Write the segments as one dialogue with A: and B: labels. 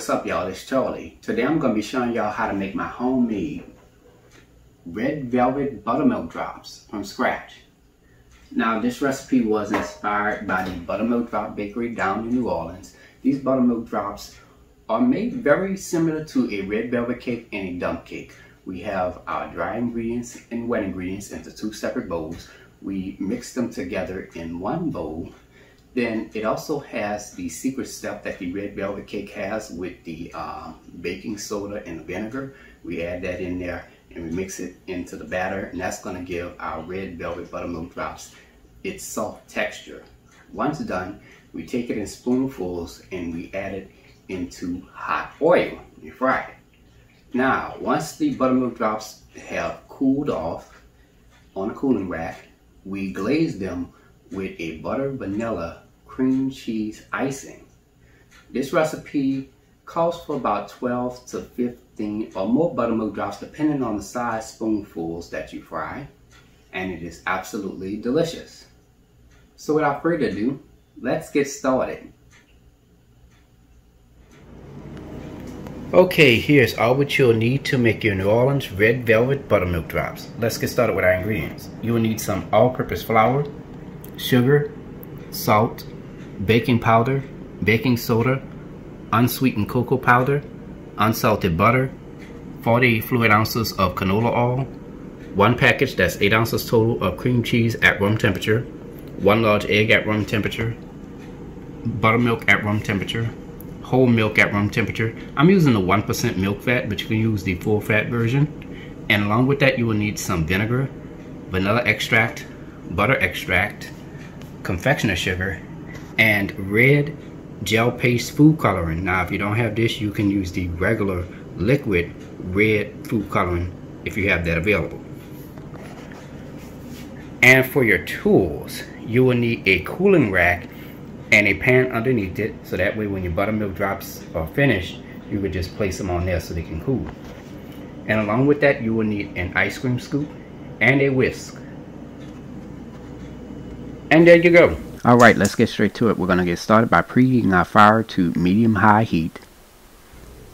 A: what's up y'all, it's Charlie. Today I'm going to be showing y'all how to make my homemade red velvet buttermilk drops from scratch. Now this recipe was inspired by the Buttermilk Drop Bakery down in New Orleans. These buttermilk drops are made very similar to a red velvet cake and a dump cake. We have our dry ingredients and wet ingredients into two separate bowls. We mix them together in one bowl. Then it also has the secret step that the red velvet cake has with the baking soda and vinegar. We add that in there and we mix it into the batter, and that's going to give our red velvet buttermilk drops its soft texture. Once done, we take it in spoonfuls and we add it into hot oil. You fry it. Now, once the buttermilk drops have cooled off on a cooling rack, we glaze them with a butter vanilla cream cheese icing. This recipe calls for about 12 to 15 or more buttermilk drops depending on the size spoonfuls that you fry, and it is absolutely delicious. So without further ado, let's get started. Okay, here's all what you'll need to make your New Orleans Red Velvet Buttermilk Drops. Let's get started with our ingredients. You will need some all-purpose flour, sugar, salt, baking powder, baking soda, unsweetened cocoa powder, unsalted butter, 48 fluid ounces of canola oil, one package that's 8 ounces total of cream cheese at room temperature, one large egg at room temperature, buttermilk at room temperature, whole milk at room temperature. I'm using the 1% milk fat, but you can use the full fat version. And along with that, you will need some vinegar, vanilla extract, butter extract, confectioner sugar, and red gel paste food coloring. Now, if you don't have this, you can use the regular liquid red food coloring if you have that available. And for your tools, you will need a cooling rack and a pan underneath it, so that way when your buttermilk drops are finished, you would just place them on there so they can cool. And along with that, you will need an ice cream scoop and a whisk. And there you go. Alright, let's get straight to it. We're going to get started by preheating our fire to medium-high heat.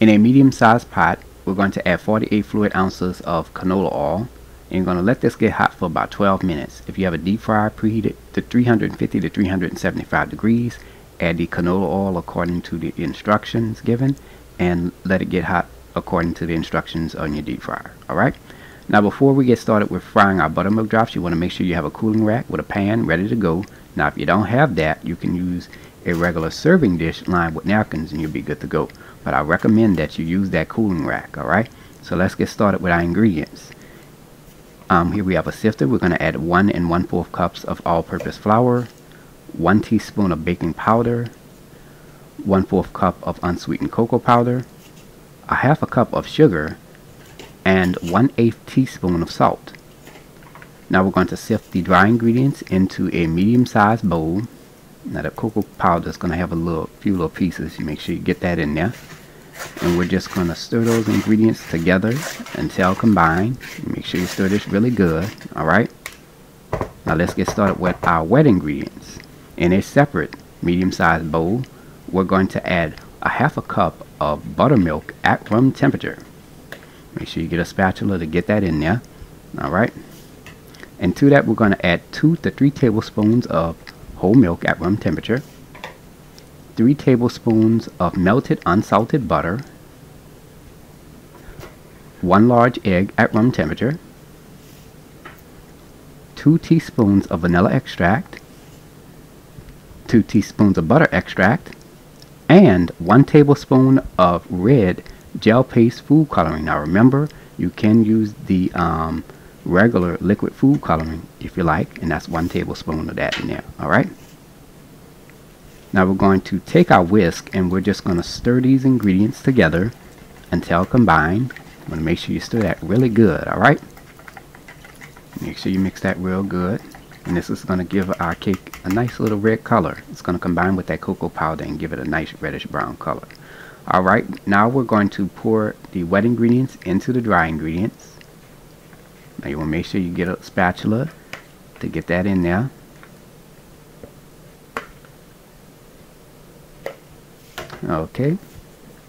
A: In a medium-sized pot, we're going to add 48 fluid ounces of canola oil. And you're going to let this get hot for about 12 minutes. If you have a deep fryer, preheat it to 350 to 375 degrees. Add the canola oil according to the instructions given, and let it get hot according to the instructions on your deep fryer. Alright? Now before we get started with frying our buttermilk drops, you want to make sure you have a cooling rack with a pan ready to go. Now if you don't have that, you can use a regular serving dish lined with napkins and you'll be good to go. But I recommend that you use that cooling rack. Alright? So let's get started with our ingredients. Here we have a sifter. We're going to add 1 1/4 cups of all-purpose flour, 1 teaspoon of baking powder, 1/4 cup of unsweetened cocoa powder, a 1/2 cup of sugar, and 1/8 teaspoon of salt. Now we're going to sift the dry ingredients into a medium-sized bowl. Now the cocoa powder is going to have a few little pieces. You make sure you get that in there. And we're just going to stir those ingredients together until combined. Make sure you stir this really good. Alright. Now let's get started with our wet ingredients. In a separate medium-sized bowl, we're going to add a 1/2 cup of buttermilk at room temperature. Make sure you get a spatula to get that in there. Alright. And to that, we're going to add 2 to 3 tablespoons of whole milk at room temperature, 3 tablespoons of melted unsalted butter, 1 large egg at room temperature, 2 teaspoons of vanilla extract, 2 teaspoons of butter extract, and 1 tablespoon of red gel paste food coloring. Now remember, you can use the regular liquid food coloring if you like, and that's 1 tablespoon of that in there. Alright. Now we're going to take our whisk and we're just going to stir these ingredients together until combined. You want to make sure you stir that really good, alright? Make sure you mix that real good. And this is going to give our cake a nice little red color. It's going to combine with that cocoa powder and give it a nice reddish brown color. Alright, now we're going to pour the wet ingredients into the dry ingredients. Now you want to make sure you get a spatula to get that in there. Okay.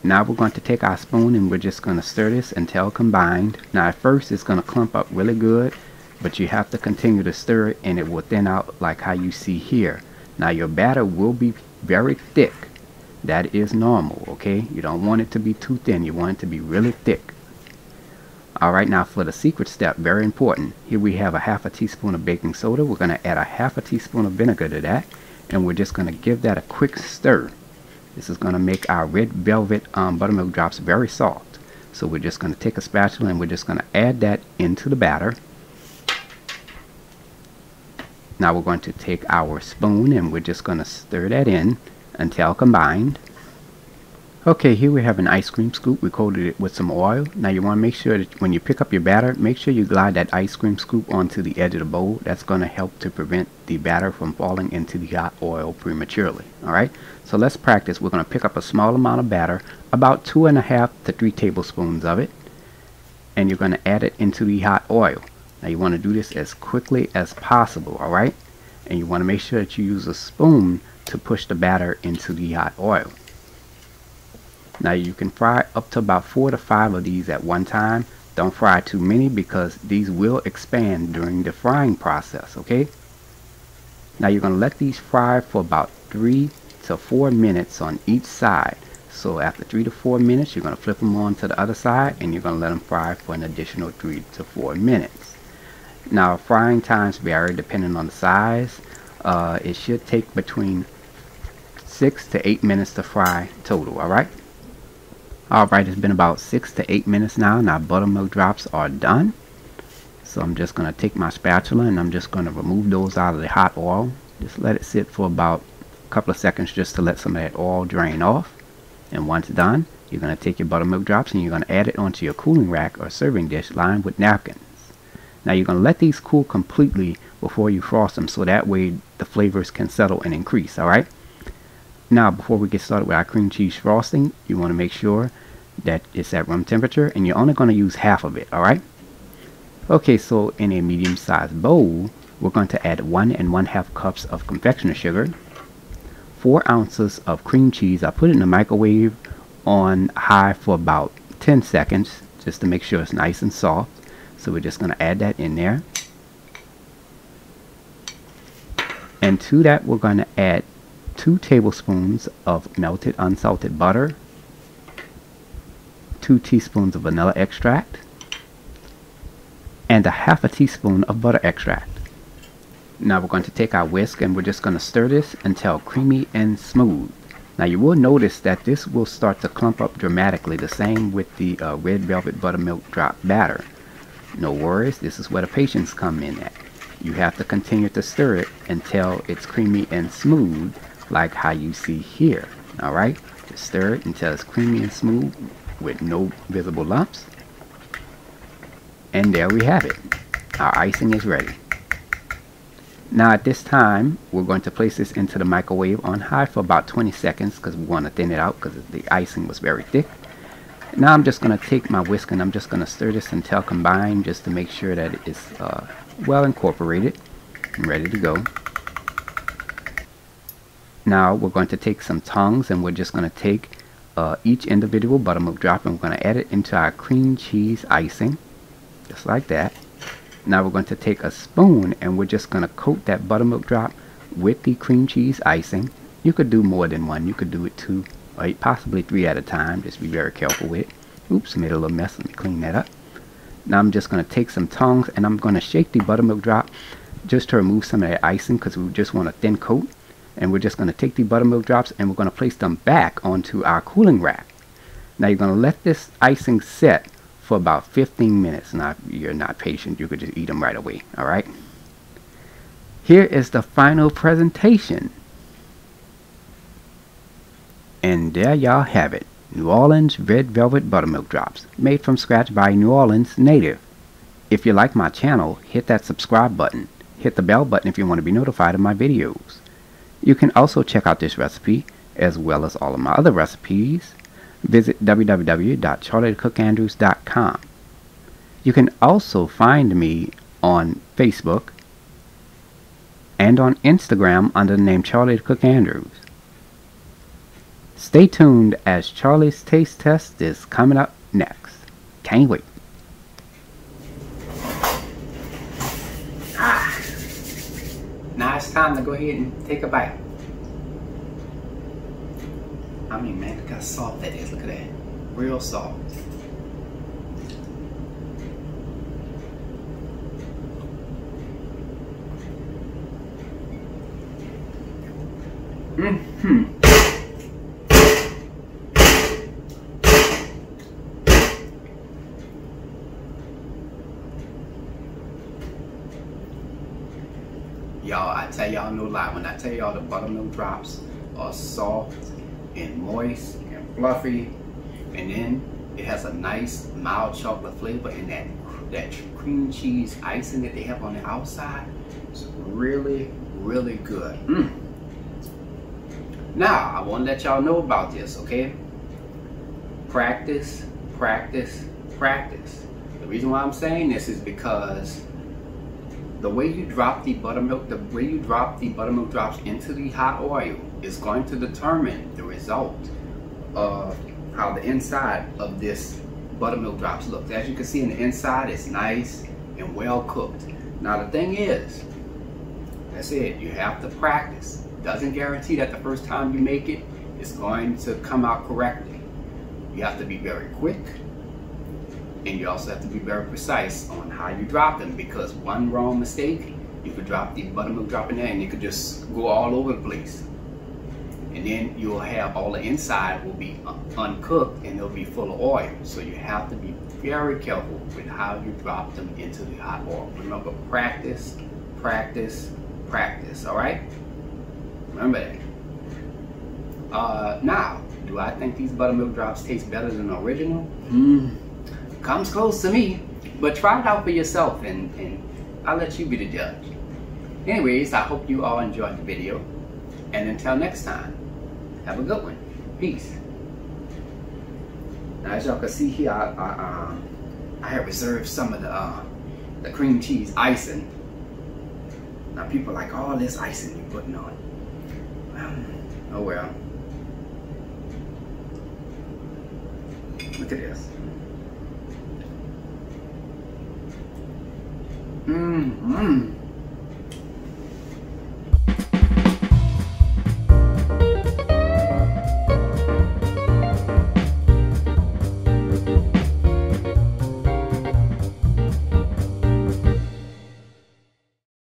A: Now we're going to take our spoon and we're just going to stir this until combined. Now at first it's going to clump up really good, but you have to continue to stir it and it will thin out like how you see here. Now your batter will be very thick. That is normal, okay? You don't want it to be too thin. You want it to be really thick. Alright, now for the secret step, very important. Here we have a half a teaspoon of baking soda. We're going to add a half a teaspoon of vinegar to that. And we're just going to give that a quick stir. This is going to make our red velvet buttermilk drops very soft. So we're just going to take a spatula and we're just going to add that into the batter. Now we're going to take our spoon and we're just going to stir that in until combined. Okay, here we have an ice cream scoop. We coated it with some oil. Now you want to make sure that when you pick up your batter, make sure you glide that ice cream scoop onto the edge of the bowl. That's going to help to prevent the batter from falling into the hot oil prematurely. Alright, so let's practice. We're going to pick up a small amount of batter, about 2.5 to 3 tablespoons of it, and you're going to add it into the hot oil. Now you want to do this as quickly as possible, alright? And you want to make sure that you use a spoon to push the batter into the hot oil. Now you can fry up to about 4 to 5 of these at one time. Don't fry too many because these will expand during the frying process, okay? Now you're going to let these fry for about 3 to 4 minutes on each side. So after 3 to 4 minutes, you're going to flip them on to the other side and you're going to let them fry for an additional 3 to 4 minutes. Now frying times vary depending on the size. It should take between 6 to 8 minutes to fry total, alright? Alright, it's been about 6 to 8 minutes now and our buttermilk drops are done. So I'm just going to take my spatula and I'm just going to remove those out of the hot oil. Just let it sit for about a couple of seconds just to let some of that oil drain off. And once done, you're going to take your buttermilk drops and you're going to add it onto your cooling rack or serving dish lined with napkins. Now you're going to let these cool completely before you frost them so that way the flavors can settle and increase, alright? Now before we get started with our cream cheese frosting, you want to make sure that it's at room temperature and you're only going to use half of it, alright? Okay, so in a medium-sized bowl, we're going to add 1 1/2 cups of confectioner sugar, 4 ounces of cream cheese. I put it in the microwave on high for about 10 seconds just to make sure it's nice and soft. So we're just going to add that in there. And to that we're going to add 2 tablespoons of melted unsalted butter, 2 teaspoons of vanilla extract, and a half a teaspoon of butter extract. Now we're going to take our whisk and we're just going to stir this until creamy and smooth. Now you will notice that this will start to clump up dramatically, the same with the red velvet buttermilk drop batter. No worries, this is where the patience come in at. You have to continue to stir it until it's creamy and smooth, like how you see here. Alright, just stir it until it's creamy and smooth with no visible lumps. And there we have it. Our icing is ready. Now at this time, we're going to place this into the microwave on high for about 20 seconds because we want to thin it out because the icing was very thick. Now I'm just going to take my whisk and I'm just going to stir this until combined just to make sure that it is well incorporated and ready to go. Now we're going to take some tongs and we're just going to take each individual buttermilk drop and we're going to add it into our cream cheese icing, just like that. Now we're going to take a spoon and we're just going to coat that buttermilk drop with the cream cheese icing. You could do more than one. You could do it 2 or possibly 3 at a time. Just be very careful with it. Oops, made a little mess. Let me clean that up. Now I'm just going to take some tongs and I'm going to shake the buttermilk drop just to remove some of that icing because we just want a thin coat. And we're just going to take the buttermilk drops and we're going to place them back onto our cooling rack. Now you're going to let this icing set for about 15 minutes. Now if you're not patient, you could just eat them right away. Alright. Here is the final presentation. And there y'all have it. New Orleans Red Velvet Buttermilk Drops, made from scratch by a New Orleans native. If you like my channel, hit that subscribe button. Hit the bell button if you want to be notified of my videos. You can also check out this recipe, as well as all of my other recipes. Visit www.charliethecookandrews.com. You can also find me on Facebook and on Instagram under the name Charlie the Cook Andrews. Stay tuned as Charlie's taste test is coming up next. Can't wait. Now it's time to go ahead and take a bite. I mean, man, look how soft that is. Look at that. Real soft. Y'all, I tell y'all no lie. When I tell y'all the buttermilk drops are soft and moist and fluffy, and then it has a nice mild chocolate flavor, and that cream cheese icing that they have on the outside is really, really good. Now, I want to let y'all know about this, okay? Practice, practice, practice. The reason why I'm saying this is because the way you drop the buttermilk drops into the hot oil is going to determine the result of how the inside of this buttermilk drops looks. As you can see, in the inside, it's nice and well cooked. Now the thing is, that's it, you have to practice. Doesn't guarantee that the first time you make it, it's going to come out correctly. You have to be very quick, and you also have to be very precise on how you drop them, because one wrong mistake, you could drop the buttermilk drop in there and it could just go all over the place. And then you'll have all the inside will be uncooked and it'll be full of oil. So you have to be very careful with how you drop them into the hot oil. Remember, practice, practice, practice, all right? Remember that. Now, do I think these buttermilk drops taste better than the original? Comes close to me, but try it out for yourself and I'll let you be the judge. Anyways, I hope you all enjoyed the video, and until next time, have a good one. Peace. Now, as y'all can see here, I have reserved some of the cream cheese icing. Now people are like, all this icing you're putting on. Oh well. Look at this. Mmm.